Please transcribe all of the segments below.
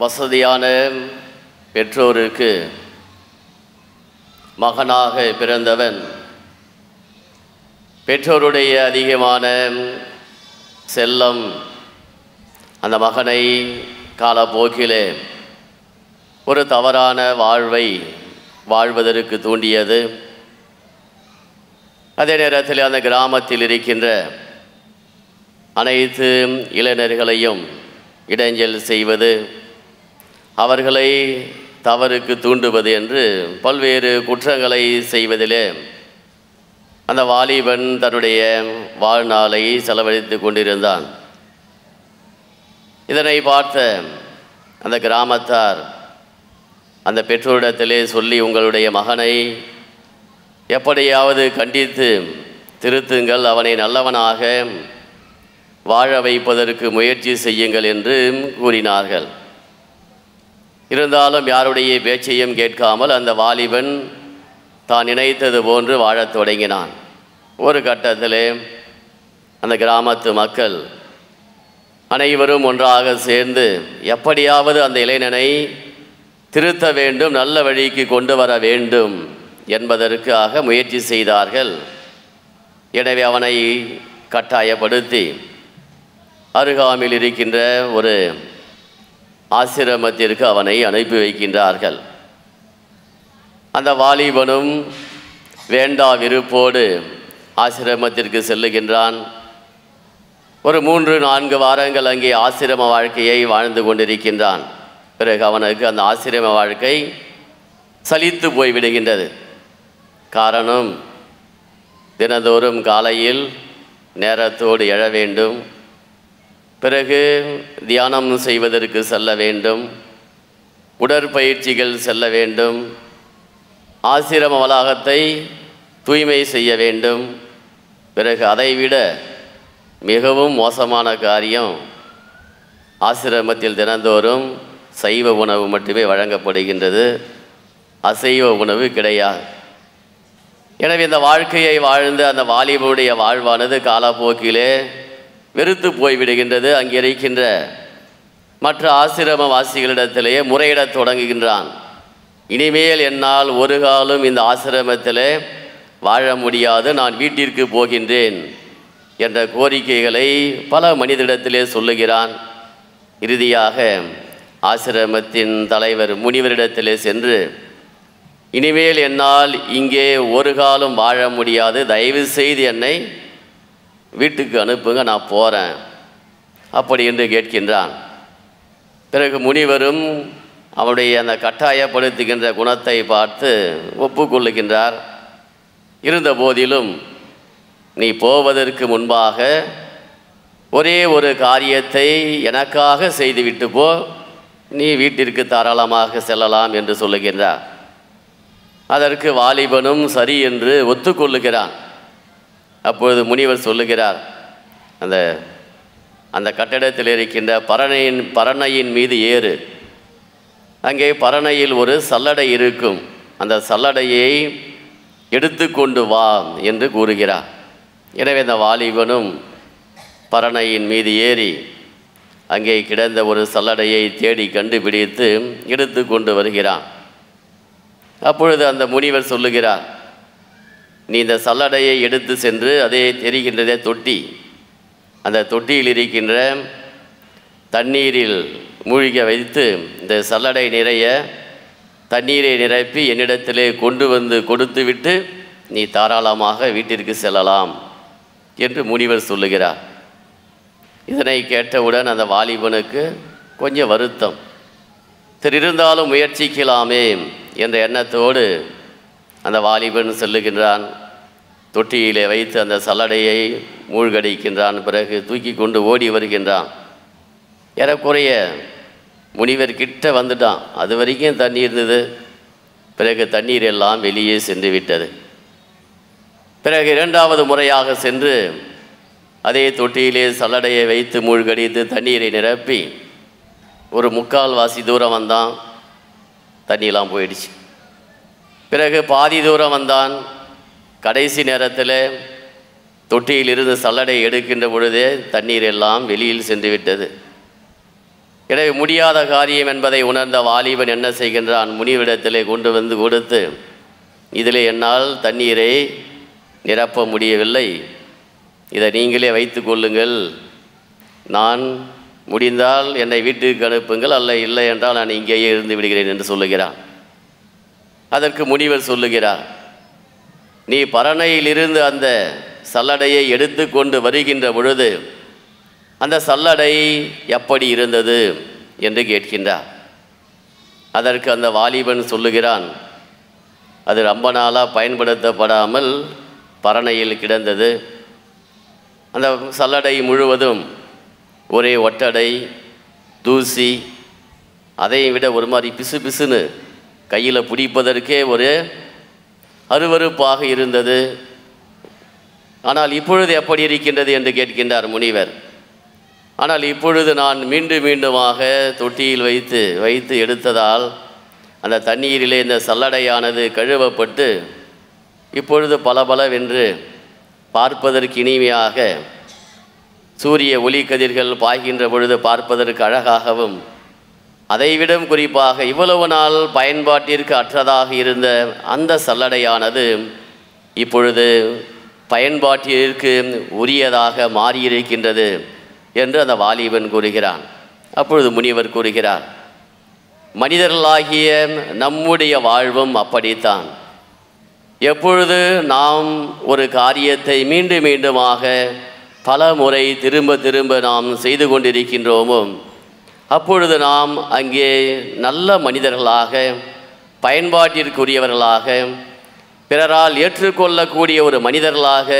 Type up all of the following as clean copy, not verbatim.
வசதியான பெற்றோருக்கு மகனாக பிறந்தவன் பெற்றோருடைய அதிகமான செல்லம் அந்த மகனை காலப்போக்கிலே ஒரு தவறான வாழ்வை வாழ்வதற்கு தூண்டியது. அதே நேரத்தில் அந்த கிராமத்தில் இருக்கின்ற அனைத்து இளைஞர்களையும் இடைஞ்சல் செய்வது, அவர்களை தவறுக்கு தூண்டுவது என்று பல்வேறு குற்றங்களை செய்வதிலே அந்த வாலிபன் தன்னுடைய வாழ்நாளை செலவழித்து கொண்டிருந்தான். இதனை பார்த்த அந்த கிராமத்தார் அந்த பெற்றோரிடத்திலே சொல்லி, உங்களுடைய மகனை எப்படியாவது கண்டித்து திருத்துங்கள், அவனை நல்லவனாக வாழ வைப்பதற்கு முயற்சி செய்யுங்கள் என்று கூறினார்கள். இருந்தாலும் யாருடைய பேச்சையும் கேட்காமல் அந்த வாலிபன் தான் நினைத்தது போன்று வாழத் தொடங்கினான். ஒரு கட்டத்திலே அந்த கிராமத்து மக்கள் அனைவரும் ஒன்றாக சேர்ந்து எப்படியாவது அந்த இளைஞனை திருத்த வேண்டும், நல்ல வழிக்கு கொண்டு வர வேண்டும் என்பதற்காக முயற்சி செய்தார்கள். எனவே அவனை கட்டாயப்படுத்தி அருகாமையில் இருக்கின்ற ஒரு ஆசிரமத்திற்கு அவனை அனுப்பி வைக்கின்றார்கள். அந்த வாலிபனும் வேண்டா விருப்போடு ஆசிரமத்திற்கு செல்லுகின்றான். ஒரு 3-4 வாரங்கள் அங்கே ஆசிரம வாழ்க்கையை வாழ்ந்து கொண்டிருக்கின்றான். பிறகு அவனுக்கு அந்த ஆசிரம வாழ்க்கை சலித்து போய்விடுகின்றது. காரணம், தினந்தோறும் காலையில் நேரத்தோடு எழ வேண்டும், பிறகு தியானம் செய்வதற்கு செல்ல வேண்டும், உடற்பயிற்சிகள் செல்ல வேண்டும், ஆசிரம வளாகத்தை தூய்மை செய்ய வேண்டும். பிறகு அதைவிட மிகவும் மோசமான காரியம், ஆசிரமத்தில் தினந்தோறும் சைவ உணவு மட்டுமே வழங்கப்படுகின்றது, அசைவ உணவு கிடையாது. எனவே இந்த வாழ்க்கையை வாழ்ந்த அந்த வாலிபனுடைய வாழ்வானது காலப்போக்கிலே வெறுத்து போய்விடுகின்றது. அங்கே இருக்கின்ற மற்ற ஆசிரமவாசிகளிடத்திலேயே முறையிடத் தொடங்குகின்றான். இனிமேல் என்னால் ஒரு காலம் இந்த ஆசிரமத்திலே வாழ முடியாது, நான் வீட்டிற்கு போகின்றேன் என்ற கோரிக்கைகளை பல மனிதரிடத்திலே சொல்லுகிறான். இறுதியாக ஆசிரமத்தின் தலைவர் முனிவரிடத்திலே சென்று, இனிமேல் என்னால் இங்கே ஒரு காலம் வாழ முடியாது, தயவு செய்து என்னை வீட்டுக்கு அனுப்புங்க, நான் போகிறேன் அப்படி என்று கேட்கின்றான். பிறகு முனிவரும் அவனுடைய அந்த கட்டாயப்படுத்துகின்ற குணத்தை பார்த்து ஒப்புக்கொள்ளுகின்றார். இருந்த போதிலும் நீ போவதற்கு முன்பாக ஒரே ஒரு காரியத்தை எனக்காக செய்துவிட்டு போ, நீ வீட்டிற்கு தாராளமாக செல்லலாம் என்று சொல்லுகின்றார். அதற்கு வாலிபனும் சரி என்று ஒத்துக்கொள்ளுகிறான். அப்பொழுது முனிவர் சொல்லுகிறார், அந்த கட்டடத்தில் இருக்கின்ற பரணையின் மீது ஏறு, அங்கே பரணையில் ஒரு சல்லடை இருக்கும், அந்த சல்லடையை எடுத்துக்கொண்டு வா என்று கூறுகிறார். எனவே அந்த வாலிபனும் பரணையின் மீது ஏறி அங்கே கிடந்த ஒரு சல்லடையை தேடி கண்டுபிடித்து எடுத்து கொண்டு வருகிறான். அப்பொழுது அந்த முனிவர் சொல்லுகிறார், நீ இந்த சல்லடையை எடுத்து சென்று, அதே தெரிகின்றதே தொட்டி, அந்த தொட்டியில் இருக்கின்ற தண்ணீரில் மூழ்க வைத்து இந்த சல்லடை நிறைய தண்ணீரை நிரப்பி என்னிடத்திலே கொண்டு வந்து கொடுத்துவிட்டு நீ தாராளமாக வீட்டிற்கு செல்லலாம் என்று முனிவர் சொல்லுகிறார். இதனை கேட்டவுடன் அந்த வாலிபனுக்கு கொஞ்சம் வருத்தம். சரி, இருந்தாலும் முயற்சிக்கலாமே என்ற எண்ணத்தோடு அந்த வாலிபன் செல்லுகின்றான். தொட்டியிலே வைத்து அந்த சல்லடையை மூழ்கடிக்கின்றான். பிறகு தூக்கி கொண்டு ஓடி வருகின்றான். ஏறக்குறைய முனிவர் கிட்ட வந்துட்டான். அது வரைக்கும் தண்ணி இருந்தது. பிறகு தண்ணீர் எல்லாம் வெளியே சென்று விட்டது. பிறகு 2வது முறையாக சென்று அதே தொட்டியிலே சல்லடையை வைத்து மூழ்கடித்து தண்ணீரை நிரப்பி ஒரு 3/4 வாசி தூரம் வந்தான். தண்ணியெல்லாம் போயிடுச்சு. பிறகு பாதி தூரம் வந்தான். கடைசி நேரத்தில் தொட்டியிலிருந்து சல்லடை எடுக்கின்ற பொழுதே தண்ணீர் எல்லாம் வெளியில் சென்று விட்டது. எனவே முடியாத காரியம் என்பதை உணர்ந்த வாலிபன் என்ன செய்கின்றான்? முனிவரிடத்திலே கொண்டு வந்து கொடுத்து, இதிலே என்னால் தண்ணீரை நிரப்ப முடியவில்லை, இதை நீங்களே வைத்து கொள்ளுங்கள், நான் முடிந்தால் என்னை வீட்டுக்கு அனுப்புங்கள், அல்ல இல்லை என்றால் நான் இங்கேயே இருந்து விடுகிறேன் என்று சொல்லுகிறான். அதற்கு முனிவர் சொல்லுகிறார், நீ பரணையிலிருந்து அந்த சல்லடையை எடுத்து கொண்டு வருகின்ற பொழுது அந்த சல்லடை எப்படி இருந்தது என்று கேட்கின்றார். அதற்கு அந்த வாலிபன் சொல்லுகிறான், அது ரொம்ப நாளாக பயன்படுத்தப்படாமல் பரணையில் கிடந்தது. அந்த சல்லடை முழுவதும் ஒரே ஒட்டடை, தூசி, அதை விட ஒரு மாதிரி பிசு பிசுன்னு கையில் பிடிப்பதற்கே ஒரு அருவருப்பாக இருந்தது. ஆனால் இப்பொழுது எப்படி இருக்கின்றது என்று கேட்கின்றார் முனிவர். ஆனால் இப்பொழுது நான் மீண்டும் மீண்டுமாக தொட்டியில் வைத்து எடுத்ததால் அந்த தண்ணீரிலே இந்த சல்லடையானது கழுவப்பட்டு இப்பொழுது பலபலவென்று பார்ப்பதற்கு இனிமையாக சூரிய ஒளிக்கதிர்கள் பாய்கின்ற பொழுது பார்ப்பதற்கு அழகாகவும், அதைவிடம் குறிப்பாக இவ்வளவு நாள் பயன்பாட்டிற்கு அற்றதாக இருந்த அந்த சல்லடையானது இப்பொழுது பயன்பாட்டிற்கு உரியதாக மாறியிருக்கின்றது என்று அந்த வாலிபன் கூறுகிறான். அப்பொழுது முனிவர் கூறுகிறார், மனிதர்களாகிய நம்முடைய வாழ்வும் அப்படித்தான். எப்பொழுது நாம் ஒரு காரியத்தை மீண்டும் மீண்டுமாக பல முறை திரும்ப திரும்ப நாம் செய்து கொண்டிருக்கின்றோமோ அப்பொழுது நாம் அங்கே நல்ல மனிதர்களாக, பயன்பாட்டிற்குரியவர்களாக, பிறரால் ஏற்றுக்கொள்ளக்கூடிய ஒரு மனிதர்களாக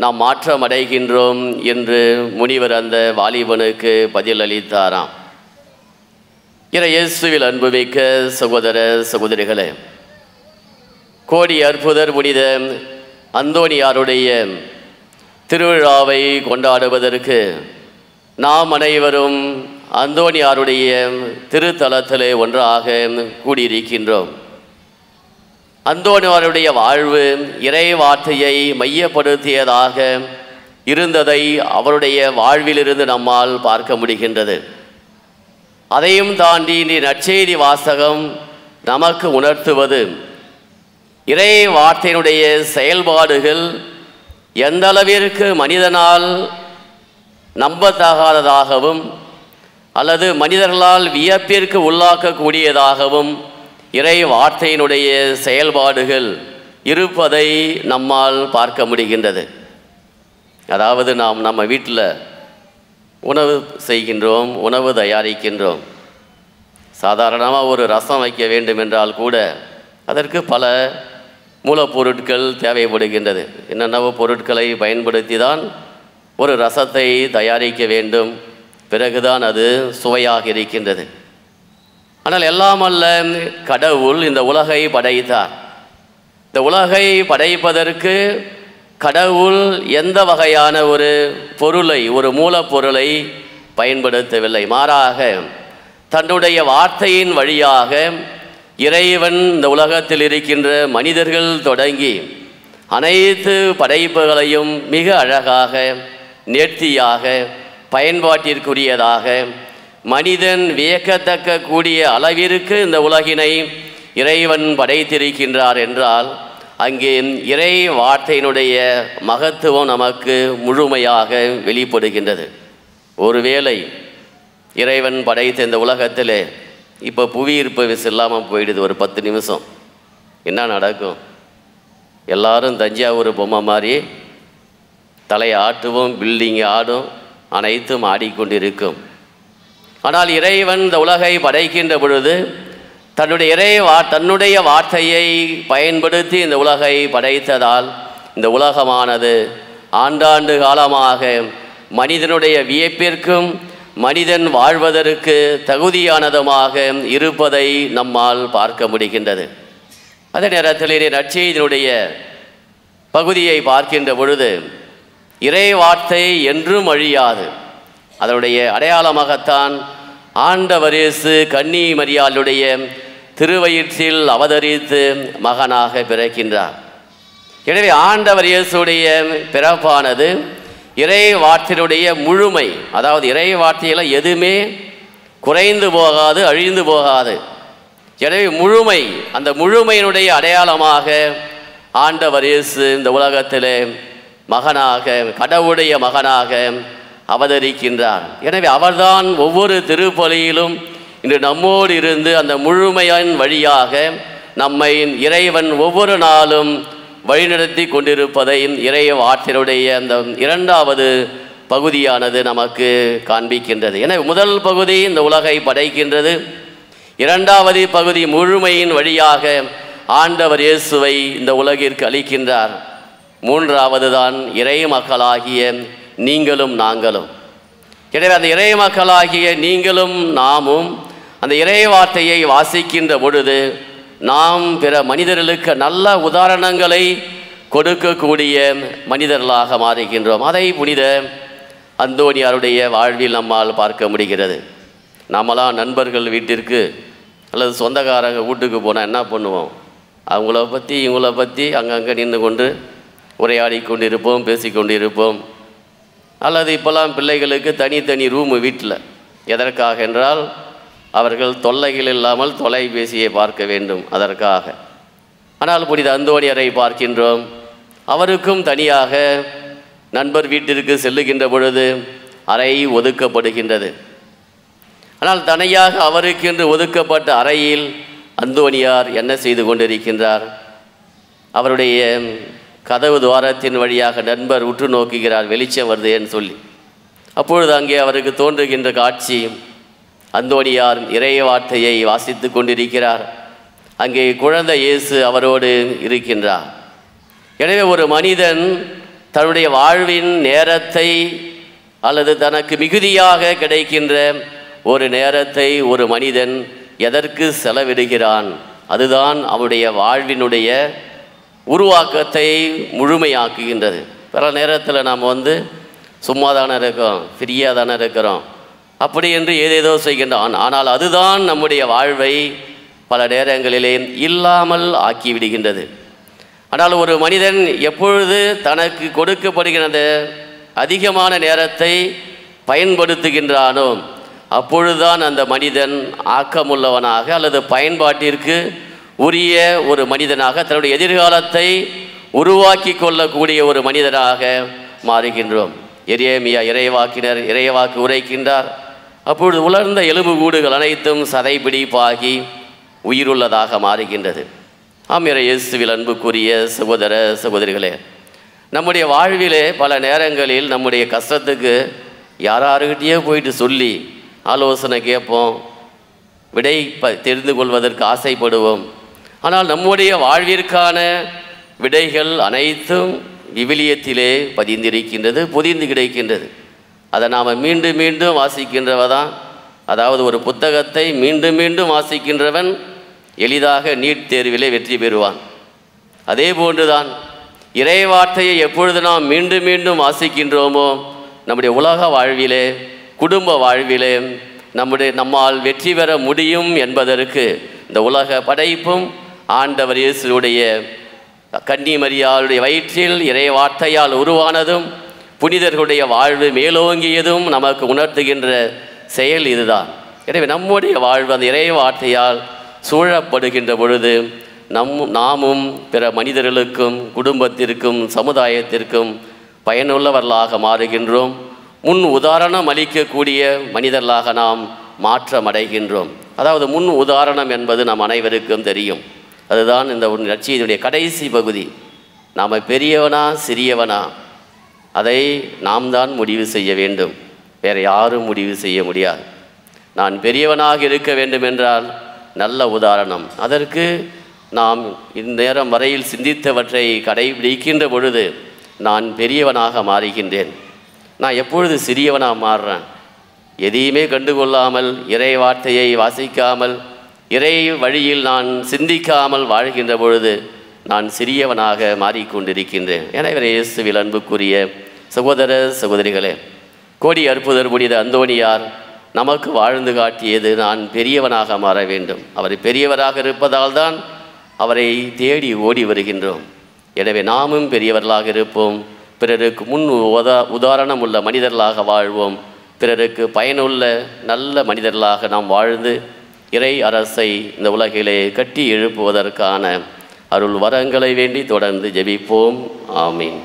நாம் மாற்றம் அடைகின்றோம் என்று முனிவர் அந்த வாலிபனுக்கு பதிலளித்தாராம். இயேசுவில் அன்புமிக்க சகோதர சகோதரிகளே, கோடி அற்புதர் புனித அந்தோனியாருடைய திருவிழாவை கொண்டாடுவதற்கு நாம் அனைவரும் அந்தோனியாருடைய திருத்தலத்திலே ஒன்றாக கூடியிருக்கின்றோம். அந்தோனியாருடைய வாழ்வு இறை வார்த்தையை மையப்படுத்தியதாக இருந்ததை அவருடைய வாழ்விலிருந்து நம்மால் பார்க்க முடிகின்றது. அதையும் தாண்டி நற்செய்தி வாசகம் நமக்கு உணர்த்துவது, இறை வார்த்தையினுடைய செயல்பாடுகள் எந்த அளவிற்கு மனிதனால் நம்பத்தகாததாகவும் அல்லது மனிதர்களால் வியப்பிற்கு உள்ளாக்கக்கூடியதாகவும் இறை வார்த்தையினுடைய செயல்பாடுகள் இருப்பதை நம்மால் பார்க்க முடிகின்றது. அதாவது நாம் நம்ம வீட்டில் உணவு செய்கின்றோம், உணவு தயாரிக்கின்றோம். சாதாரணமாக ஒரு ரசம் வைக்க வேண்டும் என்றால் கூட அதற்கு பல மூலப்பொருட்கள் தேவைப்படுகின்றது. என்னென்னவோ பொருட்களை பயன்படுத்தி தான் ஒரு ரசத்தை தயாரிக்க வேண்டும், பிறகுதான் அது சுவையாக இருக்கின்றது. ஆனால் எல்லாம் அல்ல கடவுள் இந்த உலகை படைத்தார். இந்த உலகை படைப்பதற்கு கடவுள் எந்த வகையான ஒரு பொருளை, ஒரு மூலப்பொருளை பயன்படுத்தவில்லை. மாறாக தன்னுடைய வார்த்தையின் வழியாக இறைவன் இந்த உலகத்தில் இருக்கின்ற மனிதர்கள் தொடங்கி அனைத்து படைப்புகளையும் மிக அழகாக, நேர்த்தியாக, பயன்பாட்டிற்குரியதாக, மனிதன் வியக்கத்தக்க கூடிய அளவிற்கு இந்த உலகினை இறைவன் படைத்திருக்கின்றார் என்றால் அங்கே இறை வார்த்தையினுடைய மகத்துவம் நமக்கு முழுமையாக வெளிப்படுகின்றது. ஒருவேளை இறைவன் படைத்த இந்த உலகத்தில் இப்போ புவியீர்ப்பு விசை இல்லாமல் போயிடுது, ஒரு 10 நிமிஷம் என்ன நடக்கும்? எல்லாரும் தஞ்சாவூர் பொம்மை மாதிரி தலையை ஆட்டுவோம், பில்டிங் ஆடும், அனைத்தும் ஆடிக்கொண்டிருக்கும். ஆனால் இறைவன் இந்த உலகை படைக்கின்ற பொழுது தன்னுடைய வார்த்தையை பயன்படுத்தி இந்த உலகை படைத்ததால் இந்த உலகமானது ஆண்டாண்டு காலமாக மனிதனுடைய வியப்பிற்கும் மனிதன் வாழ்வதற்கு தகுதியானதுமாக இருப்பதை நம்மால் பார்க்க முடிகின்றது. அதே நேரத்தில் நற்செய்தியினுடைய பகுதியை பார்க்கின்ற பொழுது இறை வார்த்தை என்றும் அழியாது. அதனுடைய அடையாளமாகத்தான் ஆண்டவர் இயேசு கன்னி மரியாளுடைய திருவயிற்றில் அவதரித்து மகனாக பிறக்கின்றார். எனவே ஆண்டவர் இயேசுடைய பிறப்பானது இறை வார்த்தையினுடைய முழுமை, அதாவது இறை வார்த்தையில் எதுவுமே குறைந்து போகாது, அழிந்து போகாது. எனவே முழுமை, அந்த முழுமையினுடைய அடையாளமாக ஆண்டவர் இயேசு இந்த உலகத்திலே மகனாக, கடவுளுடைய மகனாக அவதரிக்கின்றார். எனவே அவர்தான் ஒவ்வொரு திருப்பலியிலும் இன்று நம்மோடு இருந்து அந்த முழுமையின் வழியாக நம்மை இறைவன் ஒவ்வொரு நாளும் வழிநடத்தி கொண்டிருப்பதையும் இறை வார்த்தையினுடைய அந்த இரண்டாவது பகுதியானது நமக்கு காண்பிக்கின்றது. எனவே முதல் பகுதி இந்த உலகை படைக்கின்றது, இரண்டாவது பகுதி முழுமையின் வழியாக ஆண்டவர் இயேசுவை இந்த உலகிற்கு அளிக்கின்றார். மூன்றாவது தான் இறை மக்களாகிய நீங்களும் நாங்களும். எனவே அந்த இறை மக்களாகிய நீங்களும் நாமும் அந்த இறை வார்த்தையை வாசிக்கின்ற பொழுது நாம் பிற மனிதர்களுக்கு நல்ல உதாரணங்களை கொடுக்கக்கூடிய மனிதர்களாக மாறுகின்றோம். அதை புனித அந்தோனியாருடைய வாழ்வில் நம்மால் பார்க்க முடிகிறது. நம்மளாம் நண்பர்கள் வீட்டிற்கு அல்லது சொந்தக்காரங்க வீட்டுக்கு போனால் என்ன பண்ணுவோம்? அவங்கள பற்றி இவங்கள பற்றி அங்கங்கே நின்று கொண்டு உரையாடி கொண்டிருப்போம், பேசி கொண்டிருப்போம். அல்லது இப்போல்லாம் பிள்ளைகளுக்கு தனித்தனி ரூமு வீட்டில். எதற்காக என்றால் அவர்கள் தொல்லைகள் இல்லாமல் தொலைபேசியை பார்க்க வேண்டும், அதற்காக. ஆனால் புனித அந்தோனியாரை பார்க்கின்றோம். அவருக்கும் தனியாக நண்பர் வீட்டிற்கு செல்லுகின்ற பொழுது அறை ஒதுக்கப்படுகின்றது. ஆனால் தனியாக அவருக்கென்று ஒதுக்கப்பட்ட அறையில் அந்தோனியார் என்ன செய்து கொண்டிருக்கின்றார்? அவருடைய கதவு துவாரத்தின் வழியாக நண்பர் உற்று நோக்குகிறார், வெளிச்சம் வருதேன்னு சொல்லி. அப்பொழுது அங்கே அவருக்கு தோன்றுகின்ற காட்சி, அந்தோனியார் இறை வார்த்தையை வாசித்து கொண்டிருக்கிறார். அங்கே குழந்தை இயேசு அவரோடு இருக்கின்றார். எனவே ஒரு மனிதன் தன்னுடைய வாழ்வின் நேரத்தை அல்லது தனக்கு மிகுதியாக கிடைக்கின்ற ஒரு நேரத்தை ஒரு மனிதன் எதற்கு செலவிடுகிறான்? அதுதான் அவருடைய வாழ்வினுடைய உருவாக்கத்தை முழுமையாக்குகின்றது. பல நேரத்தில் நாம் சும்மா தானே இருக்கோம், ஃப்ரீயாக தானே இருக்கிறோம், அப்படி என்று ஏதேதோ செய்கின்றான். ஆனால் அதுதான் நம்முடைய வாழ்வை பல நேரங்களிலே இல்லாமல் ஆக்கிவிடுகின்றது. ஆனால் ஒரு மனிதன் எப்பொழுது தனக்கு கொடுக்கப்படுகின்ற அதிகமான நேரத்தை பயன்படுத்துகின்றானோ அப்பொழுதுதான் அந்த மனிதன் ஆக்கமுள்ளவனாக அல்லது பயன்பாட்டிற்கு உரிய ஒரு மனிதனாக தன்னுடைய எதிர்காலத்தை உருவாக்கி கொள்ளக்கூடிய ஒரு மனிதனாக மாறுகின்றோம். எரேமியா இறைவாக்கினர் இறைவாக்கு உரைக்கின்றார். அப்பொழுது உலர்ந்த எலும்புக்கூடுகள் அனைத்தும் சதைபிடிப்பாகி உயிருள்ளதாக மாறுகின்றது. ஆம், இயேசுவில் அன்புக்குரிய சகோதர சகோதரிகளே, நம்முடைய வாழ்விலே பல நேரங்களில் நம்முடைய கஷ்டத்துக்கு யாராருக்கிட்டேயோ போயிட்டு சொல்லி ஆலோசனை கேட்போம், விடை தெரிந்து கொள்வதற்கு ஆசைப்படுவோம். ஆனால் நம்முடைய வாழ்விற்கான விடைகள் அனைத்தும் விவிலியத்திலே பதிந்திருக்கின்றது, பொதிந்து கிடைக்கின்றது. அதை நாம் மீண்டும் மீண்டும் வாசிக்கின்றவதான். அதாவது ஒரு புத்தகத்தை மீண்டும் மீண்டும் வாசிக்கின்றவன் எளிதாக நீட் தேர்விலே வெற்றி பெறுவான். அதே போன்றுதான் இறை வார்த்தையை எப்பொழுது நாம் மீண்டும் மீண்டும் வாசிக்கின்றோமோ நம்முடைய உலக வாழ்விலே, குடும்ப வாழ்விலே நம்மால் வெற்றி பெற முடியும் என்பதற்கு இந்த உலக படைப்பும் ஆண்டவர் இயேசுடைய கன்னி மரியாளுடைய வயிற்றில் இறை வார்த்தையால் உருவானதும் புனிதர்களுடைய வாழ்வு மேலோங்கியதும் நமக்கு உணர்த்துகின்ற செயல் இதுதான். எனவே நம்முடைய வாழ்வு அந்த இறை வார்த்தையால் சூழப்படுகின்ற பொழுது நாமும் பிற மனிதர்களுக்கும் குடும்பத்திற்கும் சமுதாயத்திற்கும் பயனுள்ளவர்களாக மாறுகின்றோம். முன் உதாரணம் அளிக்கக்கூடிய மனிதர்களாக நாம் மாற்றமடைகின்றோம். அதாவது முன் உதாரணம் என்பது நம் அனைவருக்கும் தெரியும். அதுதான் இந்த நற்செய்தியுடைய கடைசி பகுதி. நாம் பெரியவனா சிறியவனா அதை நாம் தான் முடிவு செய்ய வேண்டும், வேறு யாரும் முடிவு செய்ய முடியாது. நான் பெரியவனாக இருக்க வேண்டும் என்றால் நல்ல உதாரணம். அதற்கு நாம் இந்நேரம் வரையில் சிந்தித்தவற்றை கடைபிடிக்கின்ற பொழுது நான் பெரியவனாக மாறுகின்றேன். நான் எப்பொழுது சிறியவனாக மாறுறேன்? எதையுமே கண்டுகொள்ளாமல், இறை வார்த்தையை வாசிக்காமல், இறை வழியில் நான் சிந்திக்காமல் வாழ்கின்ற பொழுது நான் சிறியவனாக மாறிக்கொண்டிருக்கின்றேன். எனவே இயேசுவில் அன்புக்குரிய சகோதர சகோதரிகளே, கோடி அற்புதர் புனித அந்தோனியார் நமக்கு வாழ்ந்து காட்டியது நான் பெரியவனாக மாற வேண்டும். அவர் பெரியவராக இருப்பதால் தான் அவரை தேடி ஓடி வருகின்றோம். எனவே நாமும் பெரியவர்களாக இருப்போம், பிறருக்கு முன் உதாரணம் உள்ள மனிதர்களாக வாழ்வோம். பிறருக்கு பயனுள்ள நல்ல மனிதர்களாக நாம் வாழ்ந்து இறை அரசை இந்த உலகிலே கட்டி எழுப்புவதற்கான அருள் வரங்களை வேண்டி தொடர்ந்து ஜெபிப்போம். ஆமீன்.